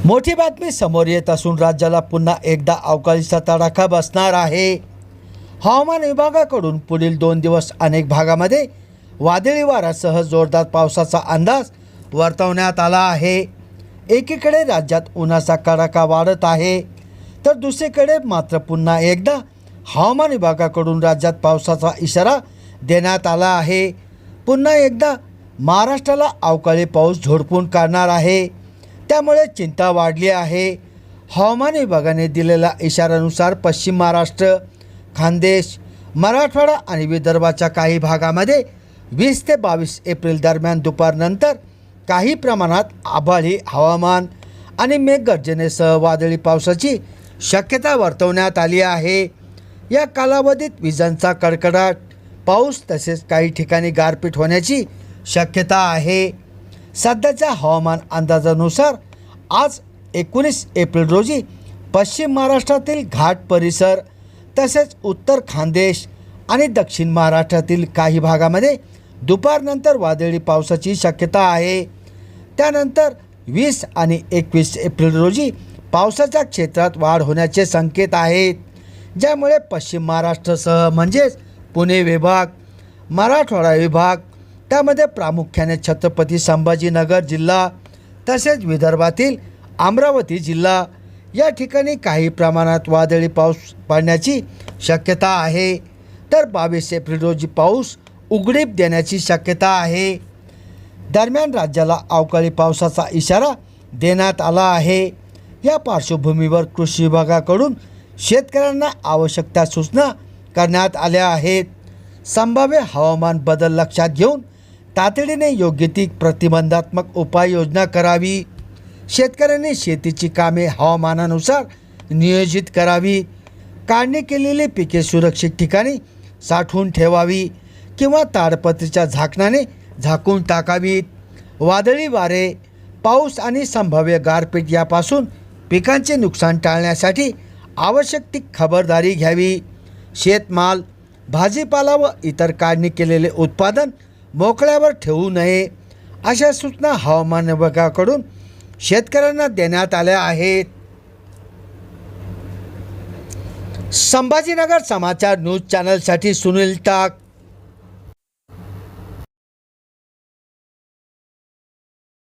मोठी बातमी समोर येत असून राज्याला पुन्हा एकदा अवकाळीचा तडाखा बसणार आहे। हवामान विभागाकडून पुढील 2 दिवस अनेक भागामध्ये वादळी वाऱ्यासह जोरदार पावसाचा अंदाज वर्तवण्यात आला आहे। एकीकडे राज्यात उन्हाचा कडाका वाढत आहे, तर दुसरीकडे मात्र पुन्हा एकदा हवामान विभागाकडून राज्यात पावसाचा इशारा देण्यात आला आहे। पुन्हा एकदा महाराष्ट्राला अवकाळी पाऊस झोडपून काढणार आहे, त्यामुळे चिंता वाढली आहे। हवामान विभागाने दिलेल्या इशाऱ्यानुसार पश्चिम महाराष्ट्र, खानदेश, मराठवाडा आणि विदर्भाच्या काही भागामध्ये 20 ते 22 एप्रिल दरम्यान दुपारनंतर काही प्रमाणात आभाळी हवामान आणि मेघगर्जनेसह वादळी पावसाची शक्यता वर्तवण्यात आली आहे। या कालावधीत विजांचा कडकडाट, पाऊस तसेच काही ठिकाणी गारपीट होण्याची शक्यता आहे। सध्याच्या हवामान अंदाजानुसार आज 19 एप्रिल रोजी पश्चिम महाराष्ट्रातील घाट परिसर तसेच उत्तर खानदेश आणि दक्षिण महाराष्ट्रातील काही भागामध्ये दुपारनंतर वादळी पावसाची शक्यता आहे। त्यानंतर 20 आणि 21 एप्रिल रोजी पावसाच्या क्षेत्रात वाढ होण्याचे संकेत आहेत, ज्यामुळे पश्चिम महाराष्ट्रासह म्हणजेच पुणे विभाग, मराठवाडा विभाग, त्यामध्ये प्रामुख्याने छत्रपती संभाजीनगर जिल्हा तसेच विदर्भातील अमरावती जिल्हा या ठिकाणी काही प्रमाणात वादळी पाऊस पडण्याची शक्यता आहे। तर 22 एप्रिल रोजी पाऊस उघडीप देण्याची शक्यता आहे। दरम्यान राज्याला अवकाळी पावसाचा इशारा देण्यात आला आहे। या पार्श्वभूमीवर कृषी विभागाकडून शेतकऱ्यांना आवश्यक त्या सूचना करण्यात आल्या आहेत। संभाव्य हवामान बदल लक्षात घेऊन तातडीने योग्य ती प्रतिबंधात्मक उपाययोजना करावी। शेतकऱ्यांनी शेतीची कामे हवामानानुसार नियोजित करावी। काढणी केलेली पिके सुरक्षित ठिकाणी साठवून ठेवावी किंवा ताडपत्रीच्या झाकणाने झाकून टाकावीत। वादळी वारे, पाऊस आणि संभाव्य गारपीट यापासून पिकांचे नुकसान टाळण्यासाठी आवश्यक ती खबरदारी घ्यावी। शेतमाल, भाजीपाला व इतर काढणी केलेले उत्पादन मोकळ्यावर ठेवू नये, अशा सूचना हवामान विभागाकडून शेतकऱ्यांना देण्यात आल्या आहेत। संभाजीनगर समाचार न्यूज चॅनलसाठी सुनील टाक,